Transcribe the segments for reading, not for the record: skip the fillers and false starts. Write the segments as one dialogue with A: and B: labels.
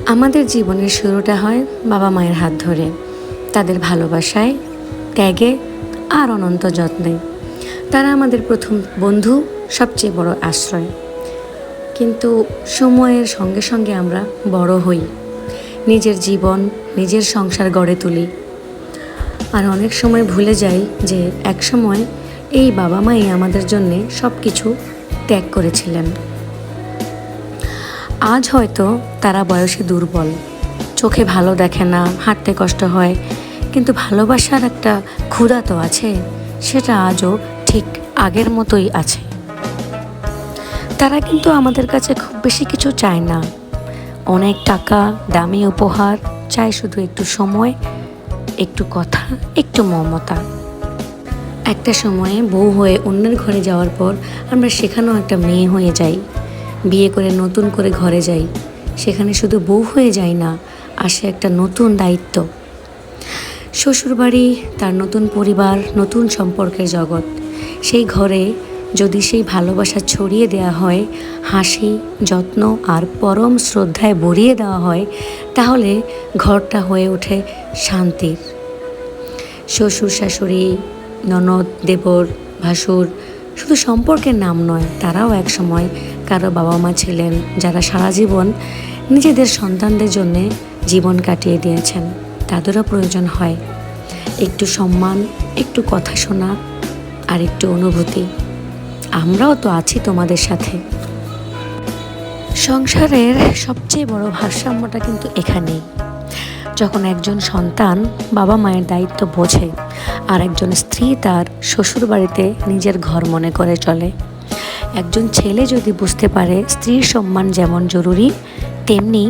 A: আমাদের জীবনের শুরুটা হয় বাবা মায়ের হাত ধরে, তাদের ভালোবাসায়, ত্যাগে আর অনন্ত যত্নে। তারা আমাদের প্রথম বন্ধু, সবচেয়ে বড় আশ্রয়। কিন্তু সময়ের সঙ্গে সঙ্গে আমরা বড় হই, নিজের জীবন, নিজের সংসার গড়ে তুলি। আর অনেক সময় ভুলে যাই যে একসময় এই বাবা মাই আমাদের জন্যে সব কিছু ত্যাগ করেছিলেন। আজ হয়তো তারা বয়সে দুর্বল, চোখে ভালো দেখে না, হাঁটতে কষ্ট হয়, কিন্তু ভালোবাসার একটা ক্ষুধা তো আছে, সেটা আজও ঠিক আগের মতোই আছে। তারা কিন্তু আমাদের কাছে খুব বেশি কিছু চায় না, অনেক টাকা, দামি উপহার, চায় শুধু একটু সময়, একটু কথা, একটু মমতা। একটা সময়ে বউ হয়ে অন্যের ঘরে যাওয়ার পর আমরা সেখানেও একটা মেয়ে হয়ে যাই, বিয়ে করে নতুন করে ঘরে যাই। সেখানে শুধু বউ হয়ে যাই না, আসে একটা নতুন দায়িত্ব। শ্বশুরবাড়ি, তার নতুন পরিবার, নতুন সম্পর্কের জগৎ। সেই ঘরে যদি সেই ভালোবাসা ছড়িয়ে দেওয়া হয়, হাসি, যত্ন আর পরম শ্রদ্ধায় ভরিয়ে দেওয়া হয়, তাহলে ঘরটা হয়ে ওঠে শান্তির। শ্বশুর শাশুড়ি, ননদ, দেবর, ভাসুর শুধু সম্পর্কের নাম নয়, তারাও এক সময় কারো বাবা মা ছিলেন, যারা সারা জীবন নিজেদের সন্তানদের জন্যে জীবন কাটিয়ে দিয়েছেন। তাদেরও প্রয়োজন হয় একটু সম্মান, একটু কথা শোনা আর একটু অনুভূতি। আমরাও তো আছি তোমাদের সাথে। সংসারের সবচেয়ে বড় ভারসাম্যটা কিন্তু এখানেই। যখন একজন সন্তান বাবা মায়ের দায়িত্ব বোঝে আর একজন স্ত্রী তার শ্বশুর বাড়িতে নিজের ঘর মনে করে চলে। একজন ছেলে যদি বুঝতে পারে স্ত্রীর সম্মান যেমন জরুরি, তেমনি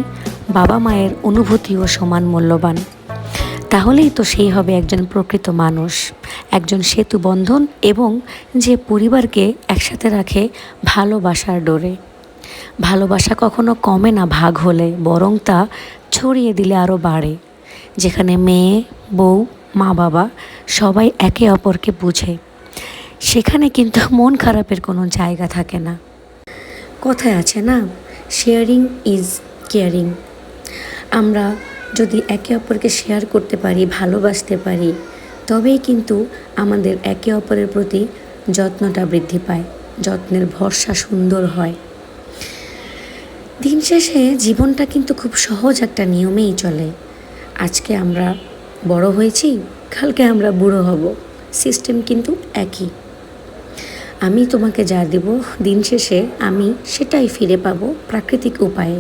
A: বাবা মায়ের অনুভূতিও সমান মূল্যবান, তাহলেই তো সেই হবে একজন প্রকৃত মানুষ, একজন সেতু বন্ধন, এবং যে পরিবারকে একসাথে রাখে ভালোবাসার ডোরে। ভালোবাসা কখনো কমে না ভাগ হলে, বরং তা ছড়িয়ে দিলে আরও বাড়ে। যেখানে মেয়ে, বউ, মা বাবা সবাই একে অপরকে বুঝে, সেখানে কিন্তু মন খারাপের কোনো জায়গা থাকে না। কথায় আছে না, শেয়ারিং ইজ কেয়ারিং। আমরা যদি একে অপরকে শেয়ার করতে পারি, ভালোবাসতে পারি, তবেই কিন্তু আমাদের একে অপরের প্রতি যত্নটা বৃদ্ধি পায়, যত্নের ভরসা সুন্দর হয়। দিন শেষে জীবনটা কিন্তু খুব সহজ একটা নিয়মেই চলে। আজকে আমরা বড় হয়েছি, কালকে আমরা বুড়ো হব, সিস্টেম কিন্তু একই। আমি তোমাকে যা দেব, দিন শেষে আমি সেটাই ফিরে পাবো প্রাকৃতিক উপায়ে।